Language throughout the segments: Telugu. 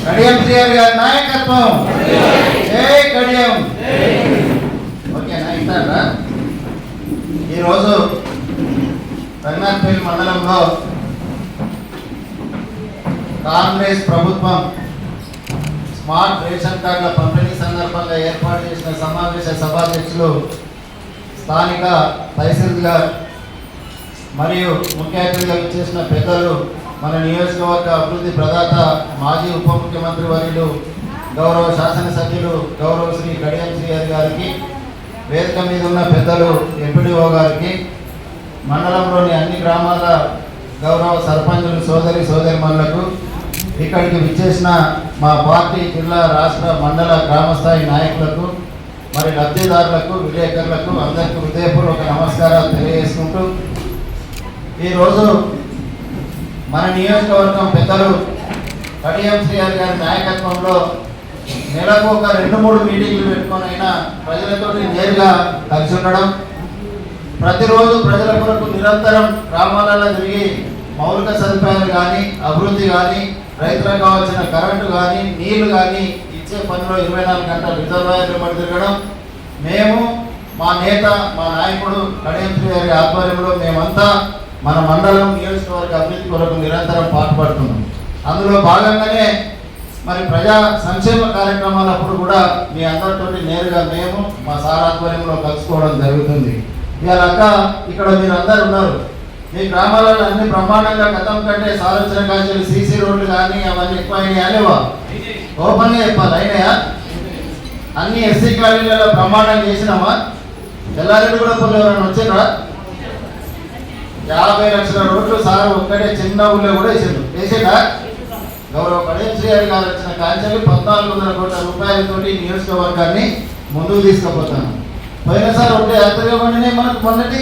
కడియం శ్రీహరి గారి నాయకత్వం. జై కడియం. ఓకేనా? ఇంటారా? ఈరోజు రంగనాథపల్లి మండలంలో కాంగ్రెస్ ప్రభుత్వం స్మార్ట్ రేషన్ కార్డుల పంపిణీ సందర్భంగా ఏర్పాటు చేసిన సమావేశ సభాధ్యక్షులు స్థానిక తహసీల్దార్ మరియు ముఖ్య అతిథిగా చేసిన పెద్దలు, మన నియోజకవర్గ అభివృద్ధి ప్రదాత మాజీ ఉప ముఖ్యమంత్రి వర్యులు గౌరవ శాసనసభ్యులు గౌరవ శ్రీ కడియం శ్రీహరి గారికి, వేదిక మీద ఉన్న పెద్దలు ఎంపీడీఓ గారికి, మండలంలోని అన్ని గ్రామాల గౌరవ సర్పంచులు సోదరి సోదరిమణులకు, ఇక్కడికి విచ్చేసిన మా పార్టీ జిల్లా రాష్ట్ర మండల గ్రామస్థాయి నాయకులకు, మరి లబ్ధిదారులకు, విలేకరులకు అందరికీ హృదయపూర్వక నమస్కారాలు తెలియజేసుకుంటూ, ఈరోజు మన నియోజకవర్గం పెద్దలు కడియం శ్రీహరి గారి నాయకత్వంలో నెలకు ఒక 2-3 మీటింగ్లు పెట్టుకొనైనా ప్రజలతో నేరుగా కలిసి ఉండడం, ప్రతిరోజు ప్రజల కొరకు నిరంతరం గ్రామాలలో తిరిగి మౌలిక సదుపాయాలు కానీ, అభివృద్ధి కానీ, రైతులకు కావాల్సిన కరెంటు కానీ, నీళ్లు కానీ ఇచ్చే పనిలో 24 గంటల రిజర్వాయర్లు పడి తిరగడం, మేము మా నేత మా నాయకుడు కడియం శ్రీహరి ఆధ్వర్యంలో మేమంతా మన మండలం నియోజకవర్గ అభివృద్ధి కొరకు నిరంతరం పాటుపడుతున్నాం. అందులో భాగంగానే మరి ప్రజా సంక్షేమ కార్యక్రమాలప్పుడు కూడా మీ అందరితో నేరుగా మేము మా సార్ ఆధ్వర్యంలో కలుసుకోవడం జరుగుతుంది. ఇవాళ ఇక్కడ మీరు అందరు ఉన్నారు. మీ గ్రామాలలో అన్ని బ్రహ్మాండంగా గతం కంటే సాలోచన కాల్చలు సీసీ రోడ్లు కానీ అవన్నీ ఎక్కువ అయినాయా లేవా? ఓపెన్గా చెప్పాలి, అయినాయా? అన్ని ఎస్సీ కాలనీలలో బ్రహ్మాండంగా చేసినామా? ఎల్లారెడ్డి కూడా పనులు ఎవరైనా వచ్చారా? 50 లక్షల రోడ్లు సార్ ఒక్కటే చిన్న ఊళ్ళో కూడా వేసాడా? గౌరవ కడియం శ్రీహరి గారు వచ్చిన కాంచెలు 1400 కోట్ల రూపాయలతోటి నియోజకవర్గాన్ని ముందుకు తీసుకుపోతాను. పోయినసారి ఒకటే యాత్రగా పండినాయి మనకు. మొన్నటి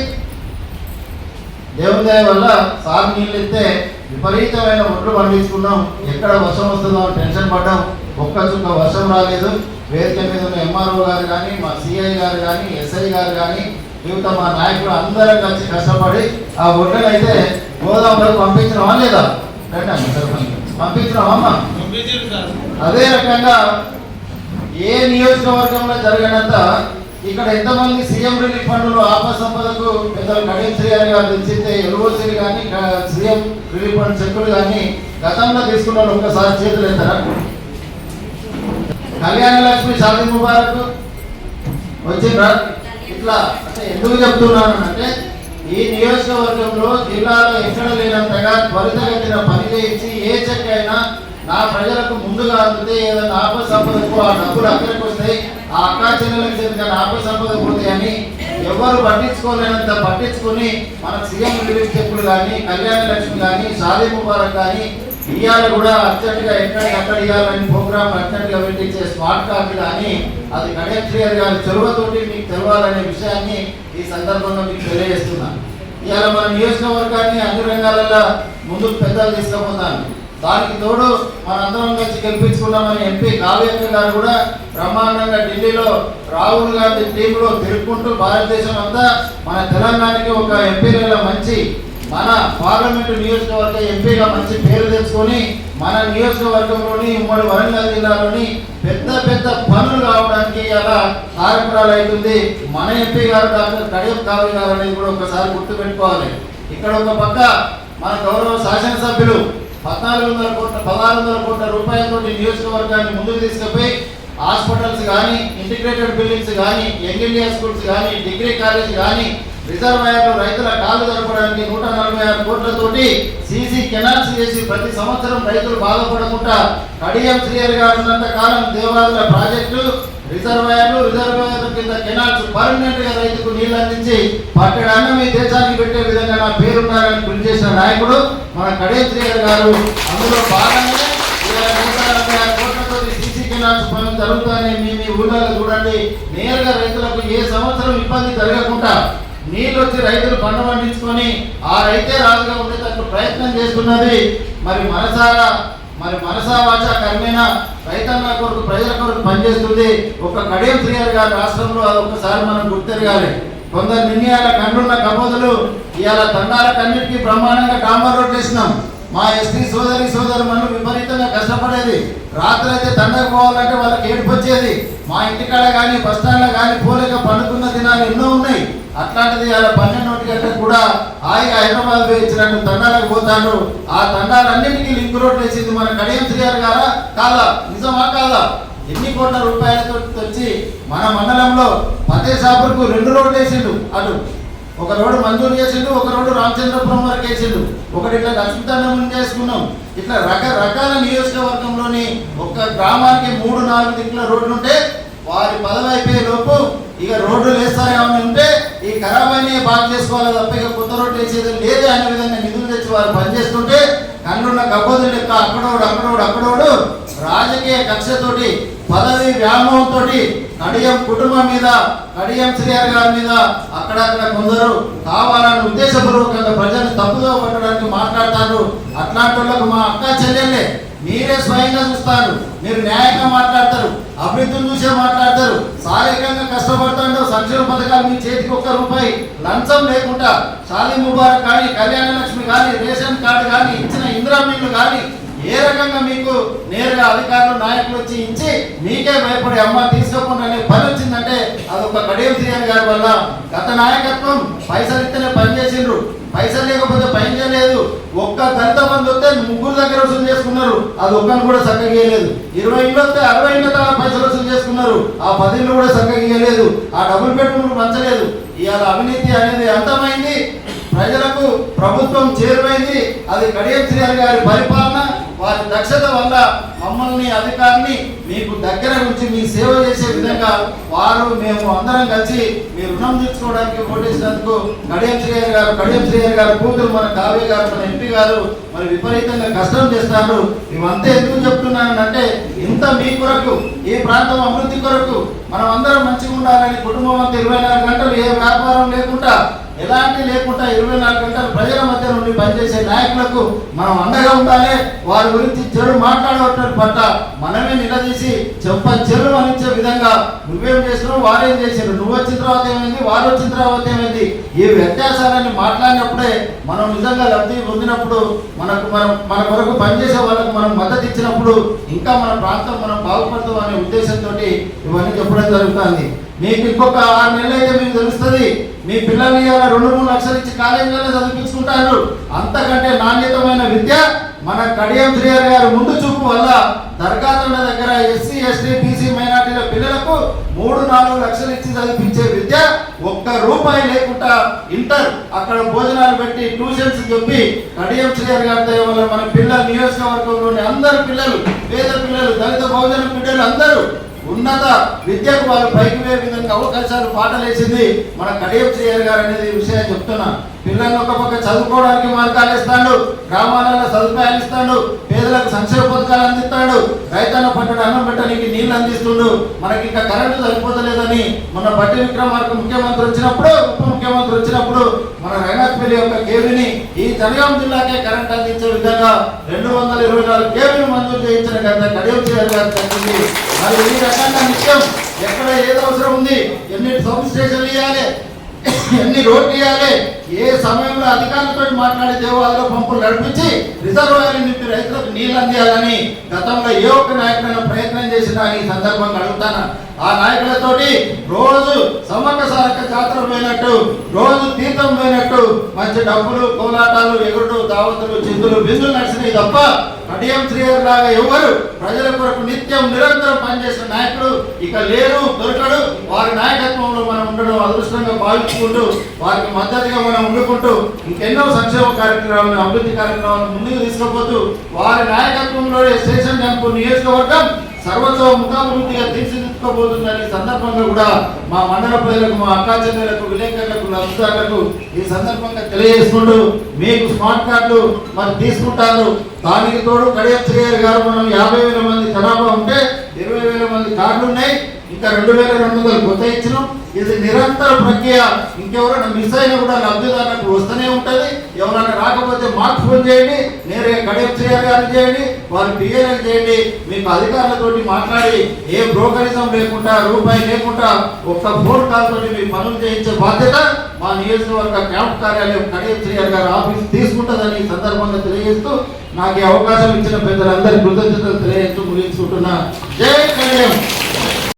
దేవుని దయ వల్ల సార్ నీళ్ళు ఇస్తే విపరీతమైన ఒడ్లు పండించుకున్నాం. ఎక్కడ వర్షం వస్తుందో టెన్షన్ పడ్డాం. ఒక్క చుక్క వర్షం రాలేదు. వేదిక మీద ఉన్న ఎంఆర్ఓ గారు కానీ, మా సిఐ గారు కానీ, ఎస్ఐ గారు కానీ, యువత మా నాయకులు అందరం కలిసి కష్టపడి ఆ ఒడ్లను అయితే గోదావరికి పంపించినామా లేదా? పంపించినామమ్మా. అదే రకంగా ఏ నియోజకవర్గంలో జరగనంత ఇక్కడ ఎంతమంది సీఎం రిలీఫ్ ఫండ్లు ఆపద సంపదకు పెద్దలు కడియం శ్రీహరి గారు తెచ్చితే ఎల్ఓసీలు కానీ, సీఎం రిలీఫ్ ఫండ్ చెక్కులు కానీ గతంలో తీసుకున్న వాళ్ళు ఒక్కసారి చేతులు ఎత్తారా? కళ్యాణ లక్ష్మి షాదీ ముబారక్ వచ్చిండ్రా? ఇట్లా అంటే ఎందుకు చెప్తున్నాను అంటే, ఈ నియోజకవర్గంలో జిల్లాలో ఎక్కడ లేనంతగా త్వరితగతిన పని చేయించి ఏ చెక్ అయినా నా ప్రజలకు ముందుగా అందుతే ఏదైనా ఆపద సంపదకు ఆ డబ్బులు అక్కడికి వస్తాయి, ఆ అక్కా చెల్లెలకు చేతిగా ఆపద సంపద పోతాయని ఎవరు పట్టించుకోలేనంత పట్టించుకుని మనకు సీఎం రిలీఫ్ చెక్కులు కానీ, కళ్యాణ లక్ష్మి కానీ, షాదీ ముబారక్ కానీ ఇవాళ కూడా అర్జెంట్గా ఎక్కడ ఇవ్వాలని ప్రోగ్రామ్ అర్జెంట్గా పెట్టించే స్మార్ట్ కార్డు కానీ అది కడియం శ్రీహరి గారి చొరవతోటి మీకు తెలవాలనే విషయాన్ని ఈ సందర్భంగా మీకు తెలియజేస్తున్నా. ఇవాళ మన నియోజకవర్గాన్ని అన్ని రంగాలలో ముందుకు పెద్దలు తీసుకుపోతాను. దానికి తోడు మనందరం కలిసి గెలిపించుకున్నామని ఎంపీ కావ్యక్క గారు కూడా బ్రహ్మాండంగా ఢిల్లీలో రాహుల్ గాంధీ టీంలో తిరుగుకుంటూ భారతదేశం అంతా మన తెలంగాణకి ఒక ఎంపీలలో మంచి, మన పార్లమెంటు నియోజకవర్గ ఎంపీగా మంచి పేరు తెచ్చుకొని మన నియోజకవర్గంలోని ఉమ్మడి వరంగల్ జిల్లాలోని పెద్ద పెద్ద పనులు రావడానికి అలా కార్యక్రమాలు అవుతుంది. మన ఎంపీ గారు డాక్టర్ కడియం కావ్య గారు అనేది కూడా ఒకసారి గుర్తుపెట్టుకోవాలి. ఇక్కడ ఒక పక్క మన గౌరవ శాసనసభ్యులు 1600 కోట్ల రూపాయలతో నియోజకవర్గాన్ని ముందుకు తీసుకుపోయి హాస్పిటల్స్ కానీ, ఇంటిగ్రేటెడ్ బిల్డింగ్స్ కానీ, యంగ్ ఇండియా స్కూల్స్ కానీ, డిగ్రీ కాలేజ్ కానీ, రిజర్వాయర్లు రైతుల కాలు జరపడానికి 146 కోట్లతోటి సీసీ కెనాల్స్ చేసి ప్రతి సంవత్సరం రైతులు బాధపడకుండా కడియం శ్రీహరి గారు ఉన్నంత కాలం దేవాలయ ప్రాజెక్టు, రిజర్వాయర్ల కింద కెనాల్స్ పర్మనెంట్ గా రైతుకు నీళ్లు అందించి పట్టెడు అన్నం ఈ దేశానికి పెట్టే విధంగా నా పేరున్నారని పిలిచేసిన నాయకుడు మన కడియం శ్రీహరి గారు. అందులో భాగంగా 146 కోట్లతోటి సీసీ కెనాల్స్ పనులు జరుగుతాయని మీ ఊళ్ళలో చూడండి. నేరుగా రైతులకు ఏ సంవత్సరం ఇబ్బంది జరగకుండా నీళ్ళు వచ్చి రైతులు పంట పండించుకొని ఆ రైతే రాజుగా ఉండేటట్టు ప్రయత్నం చేస్తున్నది. మరి మనసా వాచ కర్మేనా రైతన్న కొరకు ప్రజల కొరకు పనిచేస్తుంది ఒక కడియం శ్రీహరి గారి రాష్ట్రంలో. అది ఒక్కసారి మనం గుర్తెరగాలి. కొందరు నిన్నయాల కండ్లున్న కబోదులు ఇవాళ తండాలకన్నిటికీ బ్రహ్మాండంగా డాంబర్ రోడ్లు వేసినాం. మా ఎస్టీ సోదరులు విపరీతంగా కష్టపడేది. రాత్రి అయితే తండకు పోవాలంటే వాళ్ళకి ఏడుపు వచ్చేది. మా ఇంటికాడ కానీ బస్ స్టాండ్లో కానీ పోలేక పండుకున్న దినాలు ఎన్నో ఉన్నాయి. అట్లాంటిది అలా 12 గంటలకు కూడా హాయిగా హైదరాబాద్ పోయి ఇచ్చినట్టు తండాలకు పోతాడు. ఆ తండాలన్నింటికీ లింక్ రోడ్ వేసింది మన కడియం శ్రీగారు గారా కాదా? నిజమా కాదా? ఎన్ని కోట్ల రూపాయలతో వచ్చి మన మండలంలో ఫతేషాపూర్కు 2 రోడ్లు వేసిండు. అటు ఒక రోడ్డు మంజూరు చేసిండు, ఒక రోడ్డు రామచంద్రపురం వరకు వేసిండు, ఒకటి ఇట్లా లక్ష్మీతండం చేసుకున్నాం. ఇట్లా రకరకాల నియోజకవర్గంలోని ఒక గ్రామానికి 3-4 దిక్కుల రోడ్లు ఉంటే వారి పదవి అయిపోయే లోపు ఇక రోడ్లు వేస్తారేమని ఉంటే ఈ ఖరాబ్ అయినా బాగా చేసుకోవాలి తప్ప ఇక కొత్త రోడ్లు వేసేది లేదు అనే విధంగా నిధులు తెచ్చి వారు పనిచేస్తుంటే కన్నున్న కబోదులు లెక్క అక్కడోడు రాజకీయ కక్షతోటి పదవి వ్యామోహంతో కడియం కుటుంబం మీద, కడియం శ్రీగారి గారి మీద అక్కడక్కడ కొందరు కావాలని ఉద్దేశపూర్వకంగా ప్రజల్ని తప్పుదో పట్టడానికి మాట్లాడతారు. అట్లాంటి వాళ్ళకు మా అక్క చెల్లెళ్ళే మీరే స్వయంగా చూస్తారు. మీరు న్యాయంగా మాట్లాడతారు, అభివృద్ధిని చూసే మాట్లాడతారు, శారీరకంగా కష్టపడతాడు. సంక్షేమ పథకాలు మీ చేతికి 1 రూపాయి లంచం లేకుండా షాదీ ముబారక్ కానీ, కళ్యాణ లక్ష్మి కానీ, రేషన్ కార్డు కానీ, ఇచ్చిన ఇందిరా మిల్లు కానీ ఏ రకంగా మీకు నేరుగా అధికారులు నాయకులు వచ్చి ఇచ్చి మీకే భయపడి అమ్మ తీసుకోకుండా అనే పని వచ్చిందంటే అదొక కడియం శ్రీగారి గారి వల్ల. గత నాయకత్వం పైసలు ఇస్తేనే పని చేసిండ్రు, పైసలు లేకపోతే పని చేయలేదు. ఒక్క దళిత బంధు వస్తే 3 దగ్గర వసూలు చేసుకున్నారు, అది ఒక్కను కూడా చక్కగా ఇవ్వలేదు. 20 ఇళ్ళు వస్తే 60 ఇళ్ళ తల పైసలు వసూలు చేసుకున్నారు, ఆ 10 ఇళ్ళు కూడా చక్కగా ఇవ్వలేదు. ఆ డబుల్ బెడ్రూమ్లు పంచలేదు. ఇవాళ అవినీతి అనేది అంతమైంది, ప్రజలకు ప్రభుత్వం చేరువైంది. అది కడియం శ్రీగారి గారి పరిపాలన, వారి దక్షత వల్ల మమ్మల్ని అధికారిని మీకు దగ్గర నుంచి మీ సేవ చేసే విధంగా వారు మేము అందరం కలిసి మీ రుణం తీర్చుకోవడానికి ఓటేసినందుకు కడియం శ్రీగారి గారు కూతురు మన కావ్య గారు, మన ఎంపీ గారు మరి విపరీతంగా కష్టం చేస్తారు. ఇవంతా ఎందుకు చెప్తున్నానంటే ఇంత మీ కొరకు, ఈ ప్రాంతం అభివృద్ధి కొరకు మనం అందరం మంచిగా ఉండాలని కుటుంబం అంతా 24 గంటలు ఏ వ్యాపారం లేకుండా ఎలాంటి లేకుండా 24 గంటలు ప్రజల మధ్య నుండి పనిచేసే నాయకులకు మనం అండగా ఉండాలి. వారి గురించి చెడు మాట్లాడేవారి పట్ల మనమే నిలదీసి చెరు అనిచ్చే విధంగా నువ్వేం చేసినావు, వారేం చేశారు, నువ్వు వచ్చిన తర్వాత ఏమైంది, వారు వచ్చిన తర్వాత ఏమైంది, ఈ వ్యత్యాసాలన్నీ మాట్లాడినప్పుడే మనం నిజంగా లబ్ధి పొందినప్పుడు మన కొరకు పనిచేసే వాళ్ళకు మనం మద్దతు ఇచ్చినప్పుడు ఇంకా మన ప్రాంతం మనం బాగుపడతాం అనే ఉద్దేశంతో ఇవన్నీ చెప్పడం జరుగుతుంది. మీకు ఇంకొక 6 నెలలు అయితే మీకు తెలుస్తుంది. మీ పిల్లల్ని 2-3 లక్షలు ఇచ్చి కాలేజీలోనే చదివించుకుంటారు. అంతకంటే నాణ్యతమైన విద్య మన కడియం శ్రీగారి గారు ముందు చూపు వల్ల దర్గాతండ దగ్గర ఎస్సీ, ఎస్టీ, బీసీ, మైనార్టీల పిల్లలకు 3-4 లక్షలు ఇచ్చి చదివించే విద్య 1 రూపాయి లేకుండా ఇంటర్ అక్కడ భోజనాలు పెట్టి ట్యూషన్స్ చెప్పి కడియం శ్రీగారి గారి దయ వల్ల మన పిల్లలు నియోజకవర్గంలోని అందరు పిల్లలు, పేద పిల్లలు, దళిత బహుజన బిడ్డలు అందరూ ఉన్నత విద్యకు వాళ్ళు పైకి పోయే విధంగా అవకాశాలు పాటలేసింది మన కడియం శ్రీగారి గారు అనేది విషయం చెప్తున్నా. పిల్లల్ని ఒక పక్క చదువుకోవడానికి మార్గాలు ఇస్తాడు, గ్రామాలలో సదుపాయాలు ఇస్తాడు, పేదలకు సంక్షేమ పథకాలు అందిస్తాడు, రైతన్న పంటను అన్నం పెట్టడానికి నీళ్లు అందిస్తుండు. మనకి ఇంకా కరెంటు సరిపోతలేదని మొన్న బట్టి విక్రమార్క ముఖ్యమంత్రి వచ్చినప్పుడు, ఉప ముఖ్యమంత్రి వచ్చినప్పుడు మన రైనాథ్పల్లి యొక్క కేవీని ఈ జనగాం జిల్లాకే కరెంట్ అందించే విధంగా 224 కేవీలు మంజూరు చేయించిన కదా కడియం శ్రీగారి గారు జరిగింది. మరి ఈ రకంగా నిత్యం ఎక్కడ ఏది అవసరం ఉంది, ఎన్ని సబ్ స్టేషన్లు ఇవ్వాలి, ఎన్ని రోడ్లు ఇవ్వాలి, ఏ సమయంలో అధికారులతో మాట్లాడి దేవాలయంలో పంపులు నడిపించి రిజర్వాయర్లు నింపి రైతులకు నీళ్ళు అందియాలని గతంలో ఏ ఒక్క నాయకుడైనా ప్రయత్నం చేసినా ఈ సందర్భంగా అడుగుతాను. ఆ నాయకులతోటి రోజు సమ్మక్క సారక్క జాతర పోయినట్టు, రోజు తీర్థం పోయినట్టు మంచి డబ్బులు, కోలాటాలు, ఎగురుడు, దావతులు, చిందులు, బిందులు నడిచినాయి తప్ప కడియం శ్రీగారి లాగా ఎవరు ప్రజల కొరకు నిత్యం నిరంతరం పనిచేసిన నాయకుడు ఇక లేరు, దొరకడు. వారి నాయకత్వంలో మనం ఉండడం అదృష్టంగా భావించుకుంటూ వారికి మద్దతుగా మనం ఉండుకుంటూ ఇంకెన్నో సంక్షేమ కార్యక్రమాలను, అభివృద్ధి కార్యక్రమాలను ముందుకు తీసుకుపోతూ వారి నాయకత్వంలో స్టేషన్ క్యాంపు నియోజకవర్గం సర్వతోముఖాభివృద్ధిగా తీర్చిదిద్దుకోబోతుందని సందర్భంగా కూడా మా మండల ప్రజలకు, మా అక్కా చెల్లెలకు, విలేకరులకు, లబ్ధిదారులకు ఈ సందర్భంగా తెలియజేసుకుంటూ మీకు స్మార్ట్ కార్డులు మరి తీసుకుంటారు. దానికి తోడు కడియం శ్రీగారి గారు మనం 50,000 మంది జనాభా ఉంటే 20,000 మంది కార్డులు ఉన్నాయి, ఇంకా 2,200 కొత్త ఇచ్చినాం. ఇది నిరంతర ప్రక్రియ. ఇంకెవరైనా మిస్ అయినా కూడా లబ్ధిదారులకు వస్తూనే ఉంటుంది. ఎవరైనా రాకపోతే మాకు ఫోన్ చేయండి, నేరుగా కడియం గారిని చేయండి, వారి పిఎల్ని చేయండి. మీకు అధికారులతోటి మాట్లాడి ఏ బ్రోకరిజం లేకుండా రూపాయి లేకుండా ఒక్క ఫోన్ కాల్ తోటి మీ పనులు చేయించే బాధ్యత మా నియోజకవర్గ క్యాంప్ కార్యాలయం కడియం గారి ఆఫీస్ తీసుకుంటుందని ఈ సందర్భంగా తెలియజేస్తూ నాకు ఈ అవకాశం ఇచ్చిన పెద్దలందరి కృతజ్ఞతలు తెలియజేస్తూ ముగించుకుంటున్నా. జై కడియం.